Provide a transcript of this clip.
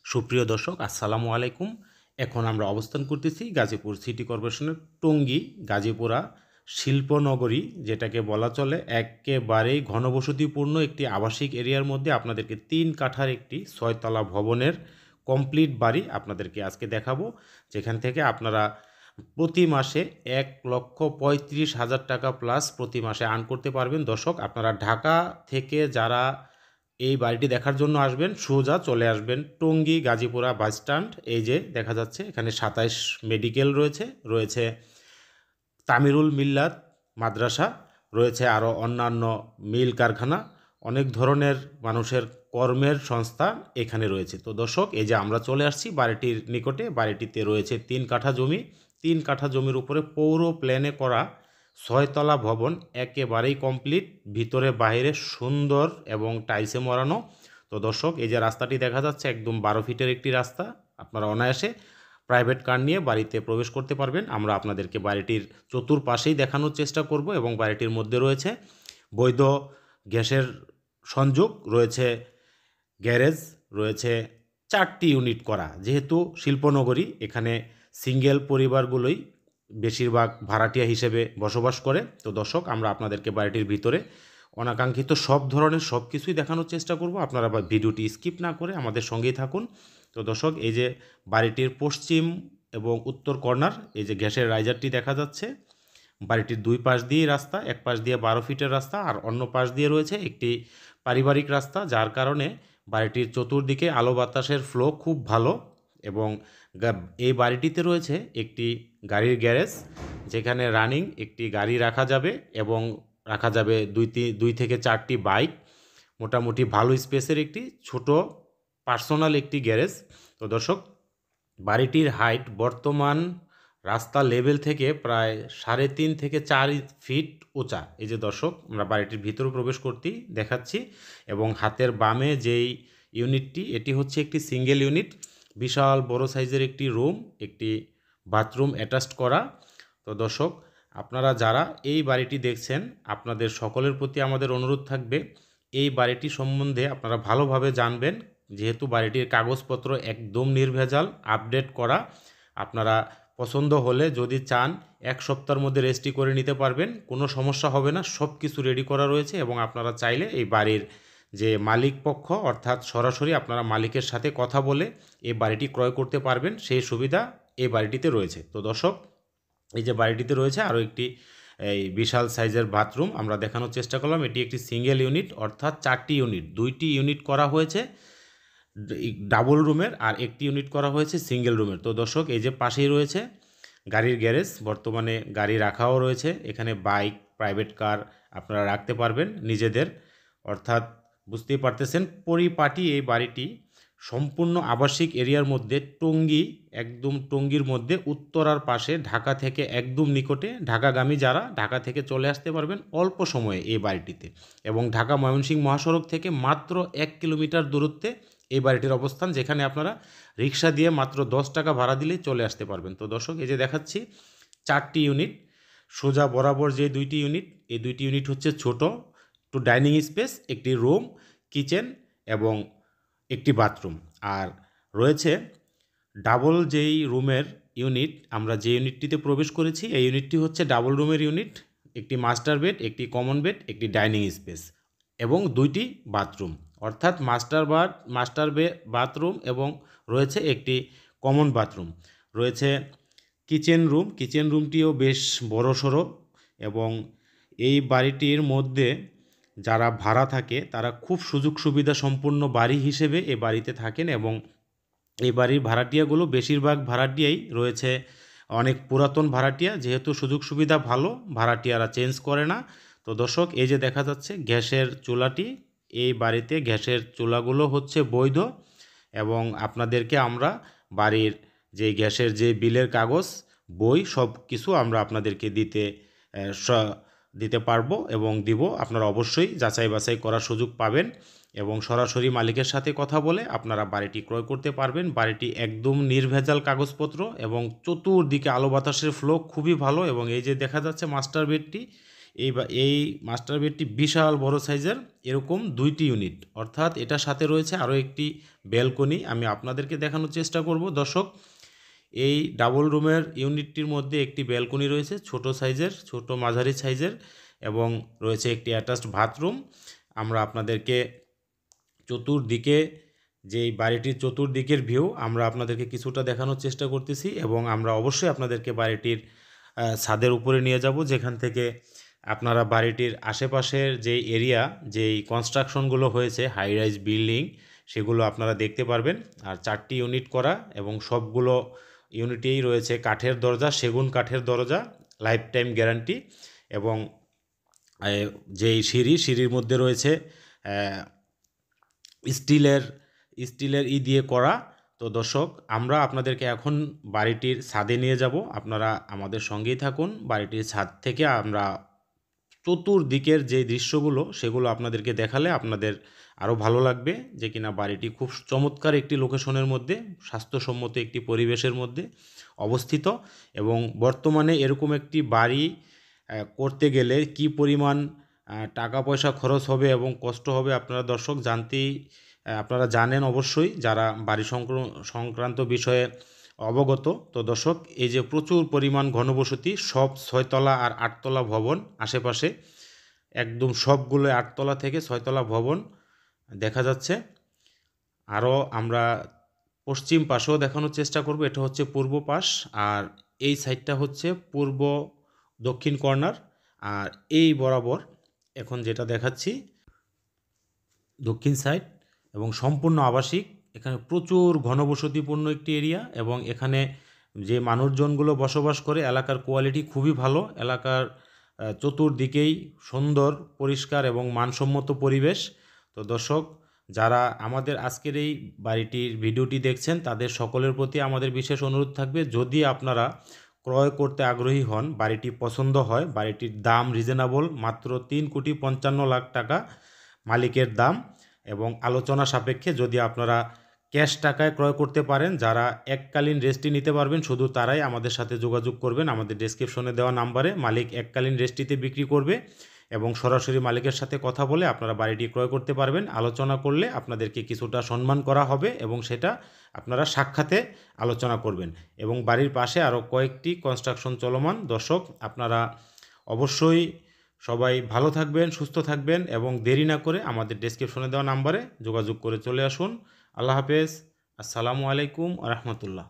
সুপ্রিয় দর্শক আসসালামু আলাইকুম। এখন আমরা অবস্থান করতেছি গাজীপুর সিটি কর্পোরেশনের টঙ্গী গাজীপুরা শিল্পনগরী, যেটাকে বলা চলে একেবারেই ঘনবসতিপূর্ণ একটি আবাসিক এরিয়ার মধ্যে আপনাদেরকে ৩ কাঠার একটি ৬ তলা ভবনের কমপ্লিট বাড়ি আপনাদেরকে আজকে দেখাবো, যেখান থেকে আপনারা প্রতি মাসে ১,৩৫,০০০ টাকা প্লাস প্রতি মাসে আর্ন করতে পারবেন। দর্শক, আপনারা ঢাকা থেকে যারা এই বাড়িটি দেখার জন্য আসবেন, সোজা চলে আসবেন টঙ্গী গাজীপুরা বাস স্ট্যান্ড। এই যে দেখা যাচ্ছে এখানে ২৭ মেডিকেল রয়েছে, রয়েছে তামিরুল মিল্লাত মাদ্রাসা, রয়েছে আরও অন্যান্য মিল কারখানা, অনেক ধরনের মানুষের কর্মের সংস্থান এখানে রয়েছে। তো দর্শক, এই যে আমরা চলে আসছি বাড়িটির নিকটে। বাড়িটিতে রয়েছে ৩ কাঠা জমি। ৩ কাঠা জমির উপরে পৌর প্ল্যানে করা ৬ তলা ভবন, একেবারেই কমপ্লিট, ভিতরে বাইরে সুন্দর এবং টাইলসে মরানো। তো দর্শক, এই যে রাস্তাটি দেখা যাচ্ছে একদম ১২ ফিটের একটি রাস্তা, আপনারা অনায়াসে প্রাইভেট কার নিয়ে বাড়িতে প্রবেশ করতে পারবেন। আমরা আপনাদেরকে বাড়িটির চতুর্পাশেই দেখানোর চেষ্টা করব এবং বাড়িটির মধ্যে রয়েছে বৈধ গ্যাসের সংযোগ, রয়েছে গ্যারেজ, রয়েছে ৪টি ইউনিট করা। যেহেতু শিল্পনগরী, এখানে সিঙ্গেল পরিবারগুলোই বেশিরভাগ ভাড়াটিয়া হিসেবে বসবাস করে। তো দর্শক, আমরা আপনাদেরকে বাড়িটির ভিতরে অনাকাঙ্ক্ষিত সব ধরনের সব কিছুই দেখানোর চেষ্টা করব। আপনারা ভিডিওটি স্কিপ না করে আমাদের সঙ্গেই থাকুন। তো দর্শক, এই যে বাড়িটির পশ্চিম এবং উত্তর কর্নার, এই যে গ্যাসের রাইজারটি দেখা যাচ্ছে। বাড়িটির দুই পাশ দিয়েই রাস্তা, এক পাশ দিয়ে ১২ ফিটের রাস্তা আর অন্য পাশ দিয়ে রয়েছে একটি পারিবারিক রাস্তা, যার কারণে বাড়িটির চতুর্দিকে আলো বাতাসের ফ্লো খুব ভালো। এবং এই বাড়িটিতে রয়েছে একটি গাড়ির গ্যারেজ, যেখানে রানিং একটি গাড়ি রাখা যাবে এবং রাখা যাবে দুই থেকে ৪টি বাইক। মোটামুটি ভালো স্পেসের একটি ছোট পার্সোনাল একটি গ্যারেজ। তো দর্শক, বাড়িটির হাইট বর্তমান রাস্তা লেভেল থেকে প্রায় ৩.৫ থেকে ৪ ফিট উঁচা। এই যে দর্শক, আমরা বাড়িটির ভিতরে প্রবেশ করতেই দেখাচ্ছি। এবং হাতের বামে যেই ইউনিটটি, এটি হচ্ছে একটি সিঙ্গেল ইউনিট, বিশাল বড় সাইজের একটি রুম, একটি বাথরুম অ্যাটাচড করা। তো দর্শক, আপনারা যারা এই বাড়িটি দেখছেন, আপনাদের সকলের প্রতি আমাদের অনুরোধ থাকবে এই বাড়িটি সম্বন্ধে আপনারা ভালোভাবে জানবেন, যেহেতু বাড়িটির কাগজপত্র একদম নির্ভেজাল, আপডেট করা। আপনারা পছন্দ হলে যদি চান ১ সপ্তাহের মধ্যে রেজিস্ট্রি করে নিতে পারবেন, কোনো সমস্যা হবে না, সব কিছু রেডি করা রয়েছে। এবং আপনারা চাইলে এই বাড়ির যে মালিক পক্ষ, অর্থাৎ সরাসরি আপনারা মালিকের সাথে কথা বলে এই বাড়িটি ক্রয় করতে পারবেন, সেই সুবিধা এই বাড়িটিতে রয়েছে। তো দর্শক, এই যে বাড়িটিতে রয়েছে আরও একটি এই বিশাল সাইজের বাথরুম আমরা দেখানোর চেষ্টা করলাম। এটি একটি সিঙ্গেল ইউনিট, অর্থাৎ ৪টি ইউনিট, ২টি ইউনিট করা হয়েছে ডাবল রুমের আর একটি ইউনিট করা হয়েছে সিঙ্গেল রুমের। তো দর্শক, এই যে পাশেই রয়েছে গাড়ির গ্যারেজ, বর্তমানে গাড়ি রাখাও রয়েছে এখানে, বাইক, প্রাইভেট কার আপনারা রাখতে পারবেন নিজেদের। অর্থাৎ বুঝতেই পারতেছেন পরিপাটি এই বাড়িটি, সম্পূর্ণ আবাসিক এরিয়ার মধ্যে, টঙ্গী, একদম টঙ্গীর মধ্যে উত্তরার পাশে, ঢাকা থেকে একদম নিকটে। ঢাকাগামী যারা, ঢাকা থেকে চলে আসতে পারবেন অল্প সময়ে এই বাড়িটিতে। এবং ঢাকা ময়মনসিংহ মহাসড়ক থেকে মাত্র ১ কিলোমিটার দূরত্বে এই বাড়িটির অবস্থান, যেখানে আপনারা রিক্সা দিয়ে মাত্র ১০ টাকা ভাড়া দিলেই চলে আসতে পারবেন। তো দর্শক, এই যে দেখাচ্ছি ৪টি ইউনিট, সোজা বরাবর যে ২টি ইউনিট, এই ২টি ইউনিট হচ্ছে ছোট, একটু ডাইনিং স্পেস, একটি রুম, কিচেন এবং একটি বাথরুম। আর রয়েছে ডাবল যেই রুমের ইউনিট, আমরা যে ইউনিটটিতে প্রবেশ করেছি এই ইউনিটটি হচ্ছে ডাবল রুমের ইউনিট, একটি মাস্টার বেড, একটি কমন বেড, একটি ডাইনিং স্পেস এবং ২টি বাথরুম। অর্থাৎ বাথরুম এবং রয়েছে একটি কমন বাথরুম। রয়েছে কিচেন রুমটিও বেশ বড়সড়। এবং এই বাড়িটির মধ্যে যারা ভাড়া থাকে তারা খুব সুযোগ সুবিধা সম্পন্ন বাড়ি হিসেবে এই বাড়িতে থাকেন। এবং এই বাড়ির ভাড়াটিয়াগুলো, বেশিরভাগ ভাড়াটিয়াই রয়েছে অনেক পুরাতন ভাড়াটিয়া, যেহেতু সুযোগ সুবিধা ভালো, ভাড়াটিয়ারা চেঞ্জ করে না। তো দর্শক, এই যে দেখা যাচ্ছে গ্যাসের চুলাটি, এই বাড়িতে গ্যাসের চুলাগুলো হচ্ছে বৈধ। এবং আপনাদেরকে আমরা বাড়ির যে গ্যাসের যে বিলের কাগজ, বই, সব কিছু আমরা আপনাদেরকে দিতে পারবো এবং দিব। আপনারা অবশ্যই যাচাই বাছাই করার সুযোগ পাবেন এবং সরাসরি মালিকের সাথে কথা বলে আপনারা বাড়িটি ক্রয় করতে পারবেন। বাড়িটি একদম নির্ভেজাল কাগজপত্র এবং চতুর্দিকে আলো বাতাসের ফ্লো খুবই ভালো। এবং এই যে দেখা যাচ্ছে মাস্টার বেডটি, এই মাস্টার বেডটি বিশাল বড় সাইজের, এরকম 2টি ইউনিট, অর্থাৎ এটার সাথে রয়েছে আরও একটি ব্যালকনি। আমি আপনাদেরকে দেখানোর চেষ্টা করব দর্শক। এই ডাবল রুমের ইউনিটটির মধ্যে একটি ব্যালকনি রয়েছে ছোট সাইজের, ছোট মাঝারি সাইজের, এবং রয়েছে একটি অ্যাটাচড বাথরুম। আমরা আপনাদেরকে চতুর্দিকে, যেই বাড়িটির চতুর্দিকের ভিউ আমরা আপনাদেরকে কিছুটা দেখানোর চেষ্টা করতেছি, এবং আমরা অবশ্যই আপনাদেরকে বাড়িটির ছাদের উপরে নিয়ে যাব, যেখান থেকে আপনারা বাড়িটির আশেপাশের যেই এরিয়া, যেই কনস্ট্রাকশনগুলো হয়েছে হাই রাইজ বিল্ডিং, সেগুলো আপনারা দেখতে পারবেন। আর 4টি ইউনিট করা, এবং সবগুলো ইউনিটেই রয়েছে কাঠের দরজা, সেগুন কাঠের দরজা, লাইফ টাইম গ্যারান্টি। এবং যেই সিঁড়ির মধ্যে রয়েছে স্টিলের দিয়ে করা। তো দর্শক, আমরা আপনাদেরকে এখন বাড়িটির ছাদে নিয়ে যাব, আপনারা আমাদের সঙ্গেই থাকুন। বাড়িটির ছাদ থেকে আমরা চতুর্দিকের যে দৃশ্যগুলো, সেগুলো আপনাদেরকে দেখালে আপনাদের আরও ভালো লাগবে, যে কিনা বাড়িটি খুব চমৎকার একটি লোকেশনের মধ্যে, স্বাস্থ্যসম্মত একটি পরিবেশের মধ্যে অবস্থিত। এবং বর্তমানে এরকম একটি বাড়ি করতে গেলে কি পরিমাণ টাকা পয়সা খরচ হবে এবং কষ্ট হবে, আপনারা দর্শক আপনারা জানেন অবশ্যই, যারা বাড়ি সংক্রান্ত বিষয়ে অবগত। তো দর্শক, এই যে প্রচুর পরিমাণ ঘনবসতি, সব 6তলা আর 8তলা ভবন আশেপাশে, একদম সবগুলো 8তলা থেকে 6তলা ভবন দেখা যাচ্ছে। আরও আমরা পশ্চিম পাশেও দেখানোর চেষ্টা করব। এটা হচ্ছে পূর্ব পাশ, আর এই সাইডটা হচ্ছে পূর্ব দক্ষিণ কর্নার, আর এই বরাবর এখন যেটা দেখাচ্ছি দক্ষিণ সাইড, এবং সম্পূর্ণ আবাসিক। এখানে প্রচুর ঘনবসতিপূর্ণ একটি এরিয়া, এবং এখানে যে মানুষজনগুলো বসবাস করে, এলাকার কোয়ালিটি খুবই ভালো। এলাকার চতুর্দিকেই সুন্দর, পরিষ্কার এবং মানসম্মত পরিবেশ। তো দর্শক, যারা আমাদের আজকের এই বাড়িটির ভিডিওটি দেখছেন, তাদের সকলের প্রতি আমাদের বিশেষ অনুরোধ থাকবে, যদি আপনারা ক্রয় করতে আগ্রহী হন, বাড়িটি পছন্দ হয়, বাড়িটির দাম রিজনেবল, মাত্র 3,55,00,000 টাকা মালিকের দাম, এবং আলোচনা সাপেক্ষে যদি আপনারা ক্যাশ টাকায় ক্রয় করতে পারেন, যারা এককালীন রেস্ট্রি নিতে পারবেন, শুধু তারাই আমাদের সাথে যোগাযোগ করবেন। আমাদের ডেসক্রিপশনে দেওয়া নাম্বারে মালিক এককালীন রেস্ট্রিতে বিক্রি করবে, এবং সরাসরি মালিকের সাথে কথা বলে আপনারা বাড়িটি ক্রয় করতে পারবেন। আলোচনা করলে আপনাদেরকে কিছুটা সম্মান করা হবে, এবং সেটা আপনারা সাক্ষাতে আলোচনা করবেন। এবং বাড়ির পাশে আরও কয়েকটি কনস্ট্রাকশন চলমান। দর্শক, আপনারা অবশ্যই সবাই ভালো থাকবেন, সুস্থ থাকবেন, এবং দেরি না করে আমাদের ডেসক্রিপশনে দেওয়া নাম্বারে যোগাযোগ করে চলে আসুন। আল্লাহ হাফেজ। আসসালামু আলাইকুম ওয়া রাহমাতুল্লাহ।